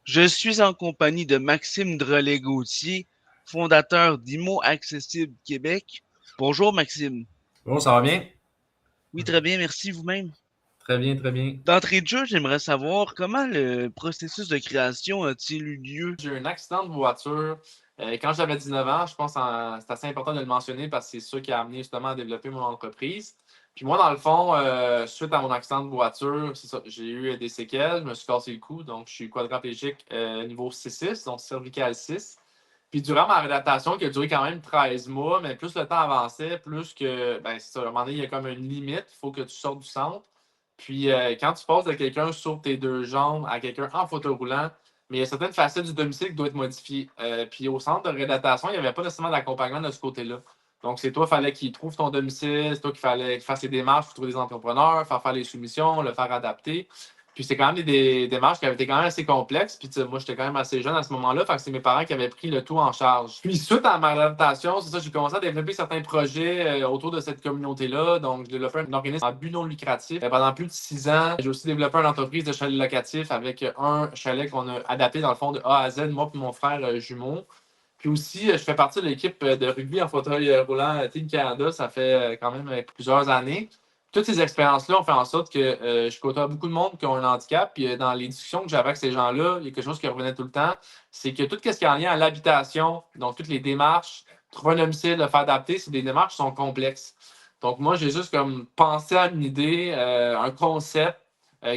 Je suis en compagnie de Maxime Drolet-Gauthier, fondateur d'IMO Accessible Québec. Bonjour Maxime. Bon, ça va bien? Oui, très bien, merci vous-même. Très bien, très bien. D'entrée de jeu, j'aimerais savoir comment le processus de création a-t-il eu lieu? J'ai eu un accident de voiture quand j'avais 19 ans. Je pense que c'est assez important de le mentionner parce que c'est ça qui a amené justement à développer mon entreprise. Puis moi, dans le fond, suite à mon accident de voiture, c'est ça, j'ai eu des séquelles, je me suis cassé le cou, donc je suis quadraplégique niveau 6-6, donc cervical 6. Puis durant ma réadaptation, qui a duré quand même 13 mois, mais plus le temps avançait, plus que, ben, c'est ça, à un moment donné, il y a comme une limite, il faut que tu sortes du centre. Puis quand tu passes de quelqu'un sur tes deux jambes à quelqu'un en fauteuil roulant, mais il y a certaines facettes du domicile qui doivent être modifiées. Puis au centre de réadaptation, il n'y avait pas nécessairement d'accompagnement de ce côté-là. Donc, c'est toi, il fallait qu'il trouve ton domicile, c'est toi qu'il fallait qu'il fasse les démarches pour trouver des entrepreneurs, faire les soumissions, le faire adapter. Puis c'est quand même des démarches qui avaient été quand même assez complexes. Puis moi, j'étais quand même assez jeune à ce moment-là. Fait que c'est mes parents qui avaient pris le tout en charge. Puis suite à ma adaptation, c'est ça, j'ai commencé à développer certains projets autour de cette communauté-là. Donc, j'ai développé un organisme à but non lucratif. Pendant plus de 6 ans, j'ai aussi développé une entreprise de chalet locatif avec un chalet qu'on a adapté dans le fond de A à Z, moi et mon frère jumeau. Puis aussi, je fais partie de l'équipe de rugby en fauteuil roulant Team Canada. Ça fait quand même plusieurs années. Toutes ces expériences-là ont fait en sorte que je côtoie beaucoup de monde qui ont un handicap. Puis dans les discussions que j'avais avec ces gens-là, il y a quelque chose qui revenait tout le temps. C'est que tout ce qui est en lien à l'habitation, donc toutes les démarches, trouver un domicile, le faire adapter, c'est des démarches qui sont complexes. Donc moi, j'ai juste comme pensé à une idée, un concept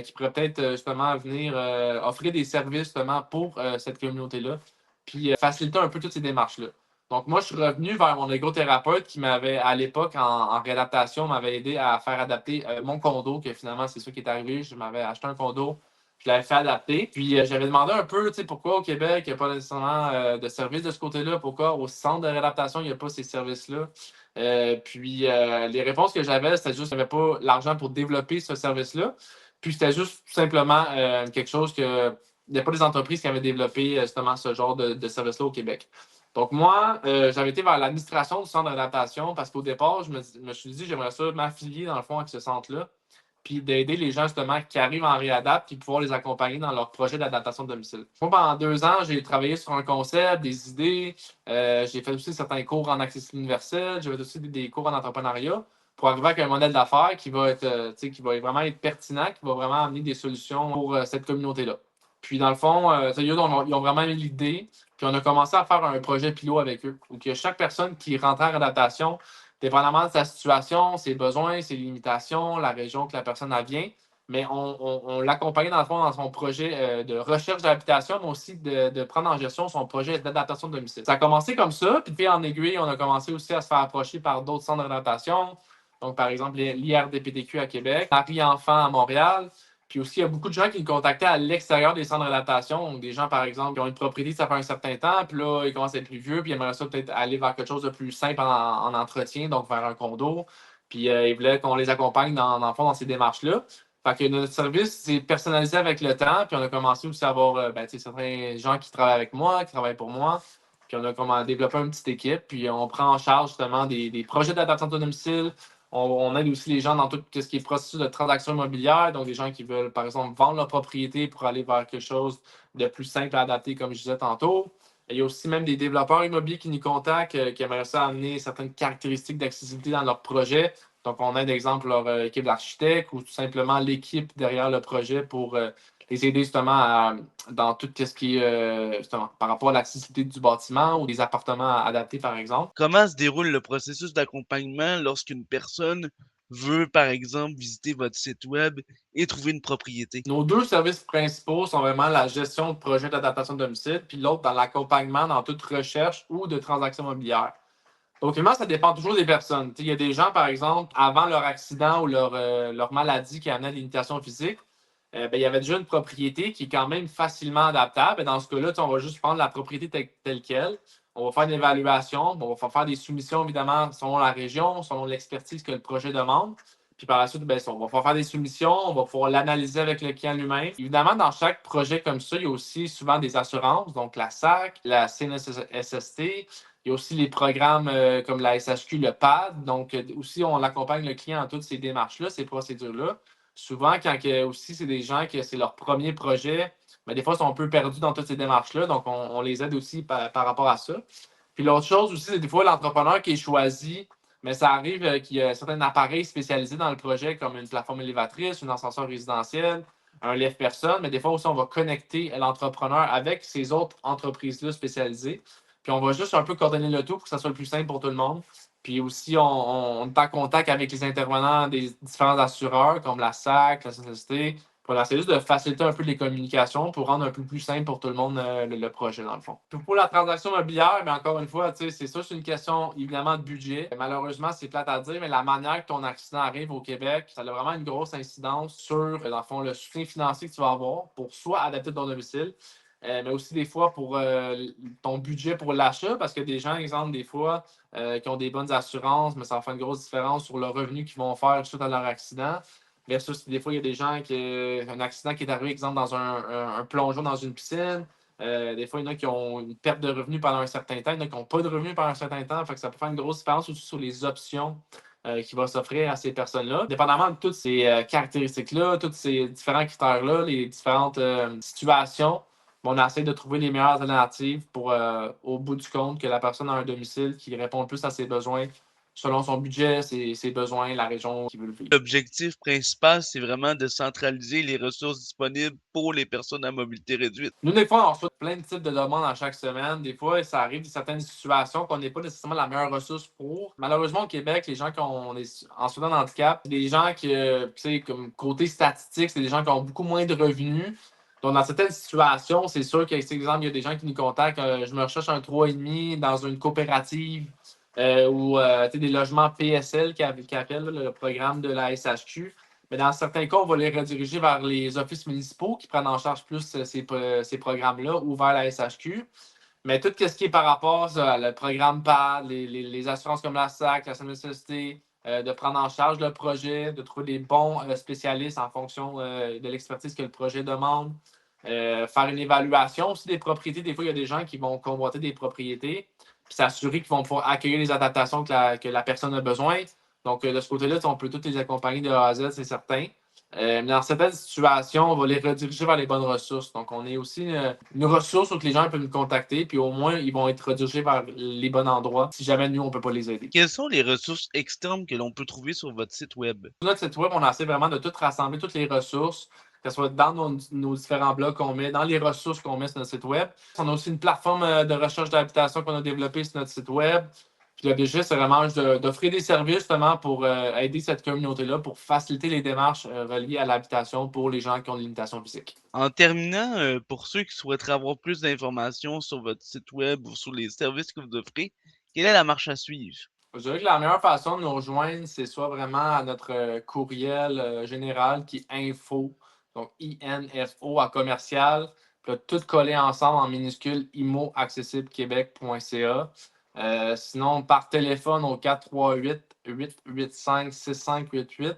qui pourrait peut-être justement venir offrir des services justement pour cette communauté-là puis faciliter un peu toutes ces démarches-là. Donc, moi, je suis revenu vers mon égothérapeute qui m'avait, à l'époque, en réadaptation, m'avait aidé à faire adapter mon condo, que finalement, c'est ça qui est arrivé. Je m'avais acheté un condo, je l'avais fait adapter. Puis, j'avais demandé un peu, tu sais, pourquoi au Québec, il n'y a pas nécessairement de services de ce côté-là, pourquoi au centre de réadaptation, il n'y a pas ces services-là. Les réponses que j'avais, c'était juste qu'il n'y avait pas l'argent pour développer ce service-là. Puis, c'était juste tout simplement quelque chose que il n'y a pas des entreprises qui avaient développé justement ce genre de service-là au Québec. Donc, moi, j'avais été vers l'administration du centre d'adaptation parce qu'au départ, je me suis dit, j'aimerais ça m'affilier dans le fond avec ce centre-là, puis d'aider les gens justement qui arrivent en réadapt, puis pouvoir les accompagner dans leur projet d'adaptation de domicile. Moi, pendant 2 ans, j'ai travaillé sur un concept, des idées. J'ai fait aussi certains cours en accessibilité universelle. J'ai fait aussi des cours en entrepreneuriat pour arriver avec un modèle d'affaires qui va être, qui va vraiment être pertinent, qui va vraiment amener des solutions pour cette communauté-là. Puis, dans le fond, ils ont vraiment eu l'idée. Puis, on a commencé à faire un projet pilot avec eux, où que chaque personne qui rentrait en adaptation, dépendamment de sa situation, ses besoins, ses limitations, la région que la personne a vient, mais on l'accompagnait dans le fond dans son projet de recherche d'habitation, mais aussi de prendre en gestion son projet d'adaptation de domicile. Ça a commencé comme ça, puis de fil en aiguille, on a commencé aussi à se faire approcher par d'autres centres d'adaptation. Donc, par exemple, l'IRDPTQ à Québec, Marie Enfant à Montréal. Puis aussi, il y a beaucoup de gens qui me contactaient à l'extérieur des centres d'adaptation. Donc, des gens, par exemple, qui ont une propriété, ça fait un certain temps, puis là, ils commencent à être plus vieux, puis ils aimeraient ça peut-être aller vers quelque chose de plus simple en entretien, donc vers un condo. Puis ils voulaient qu'on les accompagne dans le fond, dans ces démarches-là. Fait que notre service s'est personnalisé avec le temps, puis on a commencé aussi à avoir certains gens qui travaillent avec moi, qui travaillent pour moi. Puis on a commencé à développer une petite équipe, puis on prend en charge justement des projets d'adaptation de domicile, on aide aussi les gens dans tout ce qui est processus de transaction immobilière, donc des gens qui veulent, par exemple, vendre leur propriété pour aller vers quelque chose de plus simple à adapter, comme je disais tantôt. Il y a aussi même des développeurs immobiliers qui nous contactent, qui aimeraient ça amener certaines caractéristiques d'accessibilité dans leur projet. Donc, on aide, exemple, leur équipe d'architectes ou tout simplement l'équipe derrière le projet pour les aider justement dans tout ce qui est justement par rapport à l'accessibilité du bâtiment ou des appartements adaptés, par exemple. Comment se déroule le processus d'accompagnement lorsqu'une personne veut, par exemple, visiter votre site web et trouver une propriété? Nos deux services principaux sont vraiment la gestion de projets d'adaptation de domicile, puis l'autre dans l'accompagnement dans toute recherche ou de transaction immobilière. Donc, évidemment, ça dépend toujours des personnes. Il y a des gens, par exemple, avant leur accident ou leur maladie qui amenait des limitations physiques, il y avait déjà une propriété qui est quand même facilement adaptable. Et dans ce cas-là, on va juste prendre la propriété telle quelle. On va faire une évaluation. On va faire des soumissions, évidemment, selon la région, selon l'expertise que le projet demande. Puis par la suite, on va faire des soumissions, on va pouvoir l'analyser avec le client lui-même. Évidemment, dans chaque projet comme ça, il y a aussi souvent des assurances, donc la SAC, la CNSST. Il y a aussi les programmes comme la SHQ, le PAD. Donc, aussi, on accompagne le client dans toutes ces démarches-là, ces procédures-là. Souvent, quand aussi c'est des gens que c'est leur premier projet, mais des fois, ils sont un peu perdus dans toutes ces démarches-là. Donc, on les aide aussi par rapport à ça. Puis l'autre chose aussi, c'est des fois l'entrepreneur qui est choisi, mais ça arrive qu'il y a certains appareils spécialisés dans le projet, comme une plateforme élévatrice, un ascenseur résidentiel, un lève-personne, mais des fois aussi, on va connecter l'entrepreneur avec ces autres entreprises-là spécialisées. Puis on va juste un peu coordonner le tout pour que ça soit le plus simple pour tout le monde. Puis aussi, on est en contact avec les intervenants des différents assureurs, comme la SAC, la CCST, pour essayer juste de faciliter un peu les communications pour rendre un peu plus simple pour tout le monde le projet, dans le fond. Puis pour la transaction immobilière, mais encore une fois, c'est ça, c'est une question évidemment de budget. Malheureusement, c'est plate à dire, mais la manière que ton accident arrive au Québec, ça a vraiment une grosse incidence sur, dans le fond, le soutien financier que tu vas avoir pour soit adapter ton domicile, mais aussi des fois pour ton budget pour l'achat, parce que des gens, exemple, des fois, qui ont des bonnes assurances, mais ça va faire une grosse différence sur le revenu qu'ils vont faire suite à leur accident. Versus, des fois, il y a des gens qui un accident qui est arrivé, exemple, dans un plongeon dans une piscine. Des fois, il y en a qui ont une perte de revenus pendant un certain temps, il y en a qui n'ont pas de revenus pendant un certain temps. Fait que ça peut faire une grosse différence aussi sur les options qui vont s'offrir à ces personnes-là. Dépendamment de toutes ces caractéristiques-là, tous ces différents critères-là, les différentes situations, on essaie de trouver les meilleures alternatives pour, au bout du compte, que la personne a un domicile qui répond plus à ses besoins selon son budget, ses besoins, la région qu'il veut vivre. L'objectif principal, c'est vraiment de centraliser les ressources disponibles pour les personnes à mobilité réduite. Nous, des fois, on reçoit plein de types de demandes à chaque semaine. Des fois, ça arrive dans certaines situations qu'on n'est pas nécessairement la meilleure ressource pour. Malheureusement, au Québec, les gens qui ont en situation de handicap, c'est des gens qui, tu sais, comme côté statistique, c'est des gens qui ont beaucoup moins de revenus. Donc, dans certaines situations, c'est sûr que, par exemple, il y a des gens qui nous contactent, je me recherche un 3,5 dans une coopérative ou des logements PSL qui appellent là, le programme de la SHQ. Mais dans certains cas, on va les rediriger vers les offices municipaux qui prennent en charge plus ces programmes-là ou vers la SHQ. Mais tout ce qui est par rapport au programme PAD, les assurances comme la SAC, la CNSST, de prendre en charge le projet, de trouver des bons spécialistes en fonction de l'expertise que le projet demande, faire une évaluation aussi des propriétés. Des fois, il y a des gens qui vont convoiter des propriétés, puis s'assurer qu'ils vont pouvoir accueillir les adaptations que la personne a besoin. Donc, de ce côté-là, on peut tous les accompagner de A à Z, c'est certain. Mais dans certaines situations, on va les rediriger vers les bonnes ressources. Donc, on est aussi une ressource où les gens peuvent nous contacter, puis au moins, ils vont être redirigés vers les bons endroits si jamais nous, on ne peut pas les aider. Quelles sont les ressources externes que l'on peut trouver sur votre site web? Sur notre site web, on essaie vraiment de tout rassembler, toutes les ressources, que ce soit dans nos différents blogs qu'on met, dans les ressources qu'on met sur notre site web. On a aussi une plateforme de recherche d'habitation qu'on a développée sur notre site web. Puis l'objectif, c'est vraiment d'offrir des services justement pour aider cette communauté-là, pour faciliter les démarches reliées à l'habitation pour les gens qui ont des limitations physiques. En terminant, pour ceux qui souhaiteraient avoir plus d'informations sur votre site web ou sur les services que vous offrez, quelle est la marche à suivre? Je dirais que la meilleure façon de nous rejoindre, c'est soit vraiment à notre courriel général qui est info, donc info à commercial, puis là, tout collé ensemble en minuscule imoaccessiblequebec.ca. Sinon, par téléphone au 438-885-6588.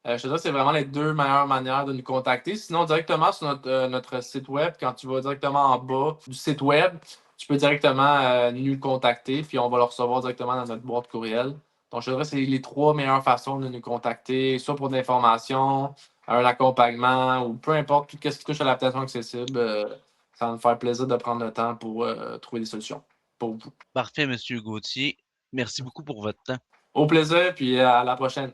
Je te dirais que c'est vraiment les deux meilleures manières de nous contacter. Sinon, directement sur notre site web, quand tu vas directement en bas du site web, tu peux directement nous contacter, puis on va le recevoir directement dans notre boîte courriel. Donc, je dirais que c'est les trois meilleures façons de nous contacter, soit pour de l'information, un accompagnement, ou peu importe, tout ce qui touche à l'adaptation accessible. Ça va nous faire plaisir de prendre le temps pour trouver des solutions pour vous. Parfait, Monsieur Gauthier. Merci beaucoup pour votre temps. Au plaisir, puis à la prochaine.